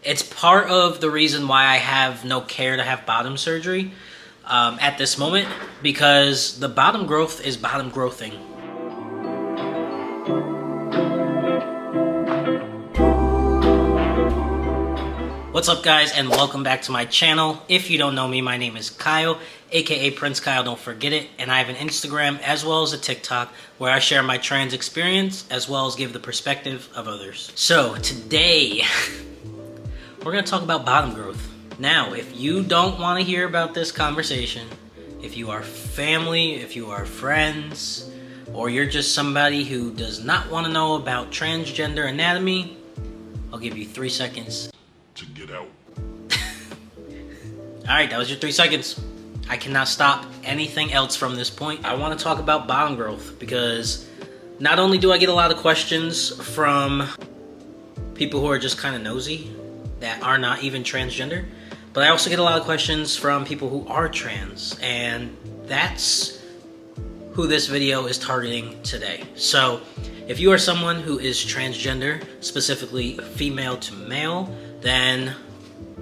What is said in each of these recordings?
It's part of the reason why I have no care to have bottom surgery at this moment, because the bottom growth is bottom growthing. What's up, guys, and welcome back to my channel. If you don't know me, my name is Kyle, aka Prince Kyle, don't forget it, and I have an Instagram as well as a TikTok where I share my trans experience as well as give the perspective of others. So today we're gonna talk about bottom growth. Now, if you don't want to hear about this conversation, if you are family, if you are friends, or you're just somebody who does not want to know about transgender anatomy, I'll give you 3 seconds to get out. Alright, that was your 3 seconds. I cannot stop anything else from this point. I want to talk about bottom growth because not only do I get a lot of questions from people who are just kind of nosy that are not even transgender, but I also get a lot of questions from people who are trans, and that's who this video is targeting today. So if you are someone who is transgender, specifically female to male, then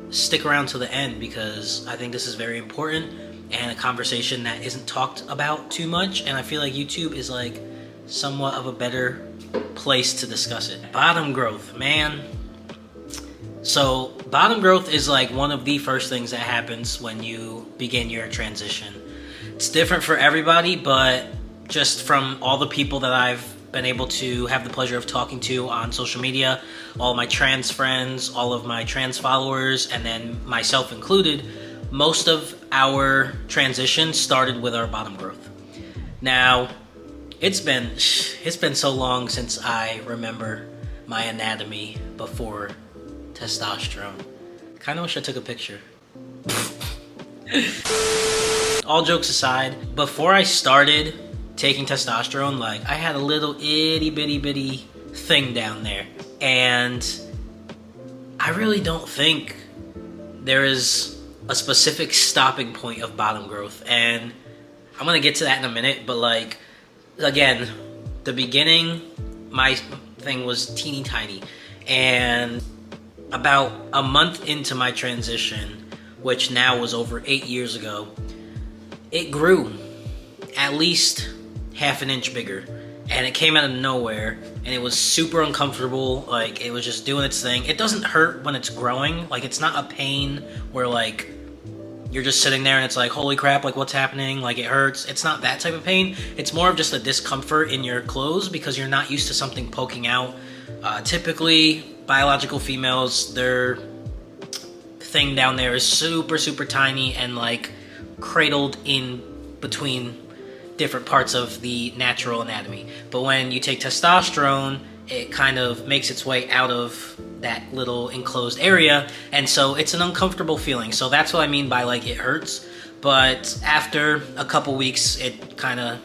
stick around to the end because I think this is very important and a conversation that isn't talked about too much, and I feel like YouTube is like somewhat of a better place to discuss it. Bottom growth, man. So bottom growth is like one of the first things that happens when you begin your transition. It's different for everybody, but just from all the people that I've been able to have the pleasure of talking to on social media, all my trans friends, all of my trans followers, and then myself included, most of our transition started with our bottom growth. Now, it's been so long since I remember my anatomy before testosterone. Kind of wish I took a picture. All jokes aside, before I started taking testosterone, like, I had a little itty bitty thing down there, and I really don't think there is a specific stopping point of bottom growth, and I'm gonna get to that in a minute. But like, again, the beginning, my thing was teeny tiny, and about a month into my transition, which now was over 8 years ago, it grew at least half an inch bigger, and it came out of nowhere, and it was super uncomfortable. Like, it was just doing its thing. It doesn't hurt when it's growing. Like, it's not a pain where like you're just sitting there and it's like, holy crap, like what's happening, like it hurts. It's not that type of pain. It's more of just a discomfort in your clothes because you're not used to something poking out. Typically biological females, their thing down there is super tiny and like cradled in between different parts of the natural anatomy. But when you take testosterone, it kind of makes its way out of that little enclosed area, and so it's an uncomfortable feeling. So that's what I mean by like it hurts, but after a couple weeks it kind of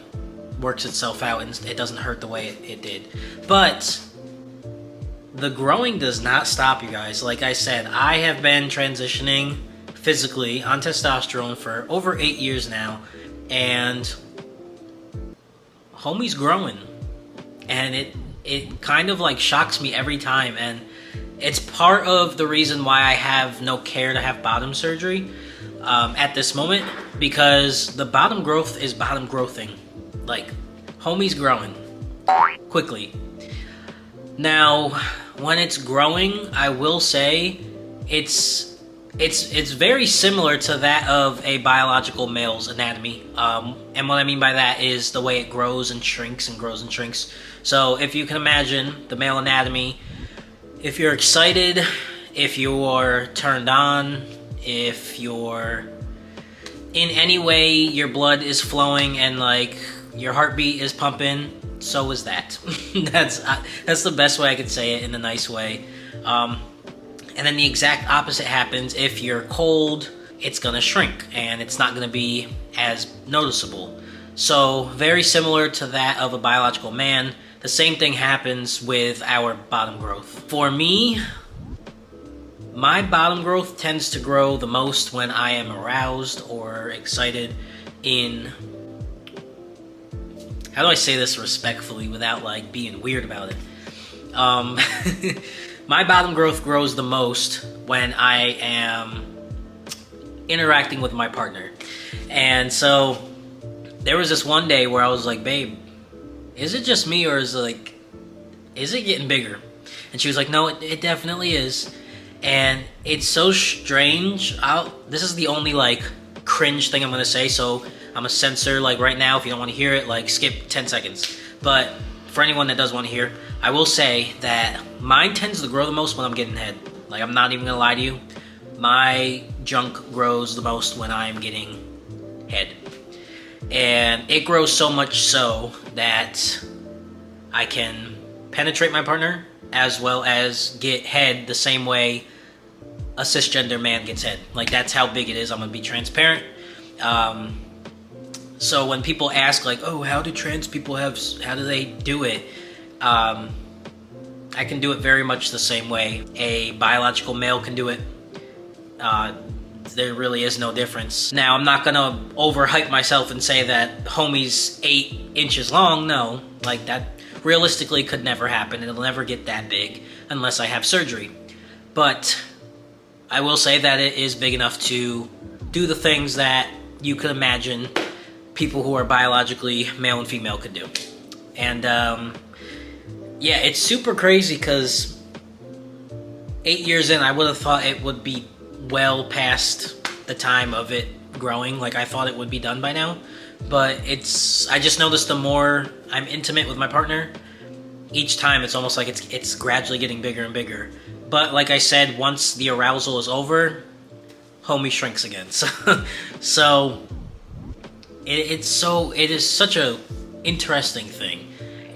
works itself out and it doesn't hurt the way it did. But the growing does not stop, you guys. Like I said, I have been transitioning physically on testosterone for over 8 years now, and homie's growing, and it kind of like shocks me every time, and it's part of the reason why I have no care to have bottom surgery at this moment, because the bottom growth is bottom growthing. Like, homie's growing quickly. Now, when it's growing, I will say it's very similar to that of a biological male's anatomy. And what I mean by that is the way it grows and shrinks and grows and shrinks. So if you can imagine the male anatomy, if you're excited, if you're turned on, if you're in any way your blood is flowing and like your heartbeat is pumping, so is that. That's the best way I could say it in a nice way. And then the exact opposite happens. If you're cold, it's gonna shrink and it's not gonna be as noticeable. So very similar to that of a biological man, the same thing happens with our bottom growth. For me, my bottom growth tends to grow the most when I am aroused or excited in, how do I say this respectfully without like being weird about it? My bottom growth grows the most when I am interacting with my partner. And so there was this one day where I was like, babe, is it just me, or is it getting bigger? And she was like, no, it definitely is. And it's so strange. This is the only like cringe thing I'm gonna say, so I'm gonna censor like right now. If you don't want to hear it, like skip 10 seconds. But for anyone that does want to hear, I will say that mine tends to grow the most when I'm getting head. Like, I'm not even gonna lie to you. My junk grows the most when I'm getting head. And it grows so much so that I can penetrate my partner as well as get head the same way a cisgender man gets head. Like, that's how big it is. I'm gonna be transparent. So when people ask like, oh, how do trans people how do they do it? I can do it very much the same way a biological male can do it. There really is no difference. Now, I'm not gonna overhype myself and say that homie's 8 inches long. No, like that realistically could never happen. It'll never get that big unless I have surgery. But I will say that it is big enough to do the things that you could imagine people who are biologically male and female could do. And yeah, it's super crazy because 8 years in, I would have thought it would be well past the time of it growing. Like, I thought it would be done by now. But I just noticed the more I'm intimate with my partner, each time it's almost like it's gradually getting bigger and bigger. But like I said, once the arousal is over, homie shrinks again. So it is such a interesting thing.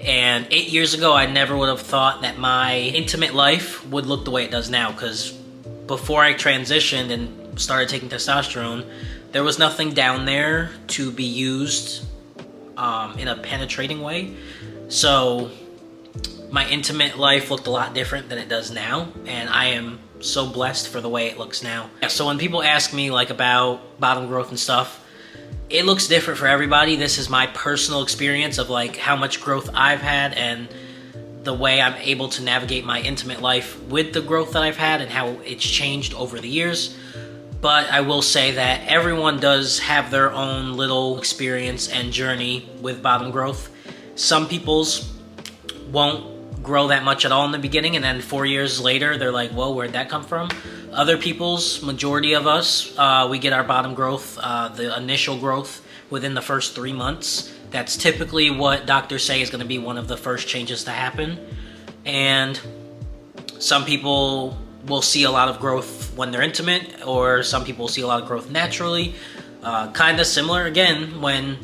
And 8 years ago, I never would have thought that my intimate life would look the way it does now, because before I transitioned and started taking testosterone, there was nothing down there to be used in a penetrating way. So my intimate life looked a lot different than it does now, and I am so blessed for the way it looks now. Yeah, so when people ask me like about bottom growth and stuff, it looks different for everybody. This is my personal experience of like how much growth I've had and the way I'm able to navigate my intimate life with the growth that I've had and how it's changed over the years. But I will say that everyone does have their own little experience and journey with bottom growth. Some people's won't grow that much at all in the beginning, and then 4 years later, they're like, whoa, where'd that come from? Other people's, majority of us, we get our bottom growth, the initial growth, within the first 3 months. That's typically what doctors say is going to be one of the first changes to happen. And some people will see a lot of growth when they're intimate, or some people will see a lot of growth naturally. Kind of similar, again, when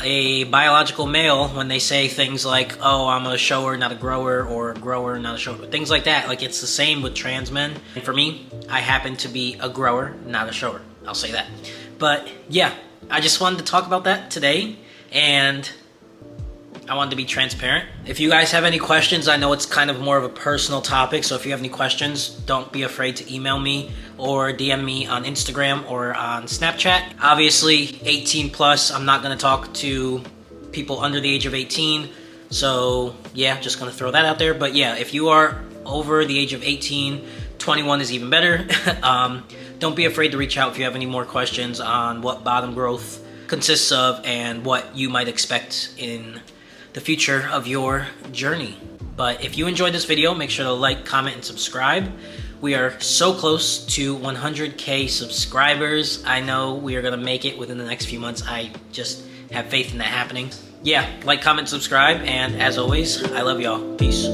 a biological male, when they say things like, oh, I'm a shower, not a grower, or a grower, not a shower, things like that. Like, it's the same with trans men. And for me, I happen to be a grower, not a shower. I'll say that. But yeah, I just wanted to talk about that today, and I wanted to be transparent. If you guys have any questions, I know it's kind of more of a personal topic, so if you have any questions, don't be afraid to email me or DM me on Instagram or on Snapchat. Obviously, 18 plus, I'm not gonna talk to people under the age of 18, so yeah, just gonna throw that out there. But yeah, if you are over the age of 18, 21 is even better. Don't be afraid to reach out if you have any more questions on what bottom growth consists of and what you might expect in the future of your journey. But if you enjoyed this video, make sure to like, comment, and subscribe. We are so close to 100K subscribers. I know we are gonna make it within the next few months. I just have faith in that happening. Yeah, like, comment, subscribe, and as always, I love y'all. Peace.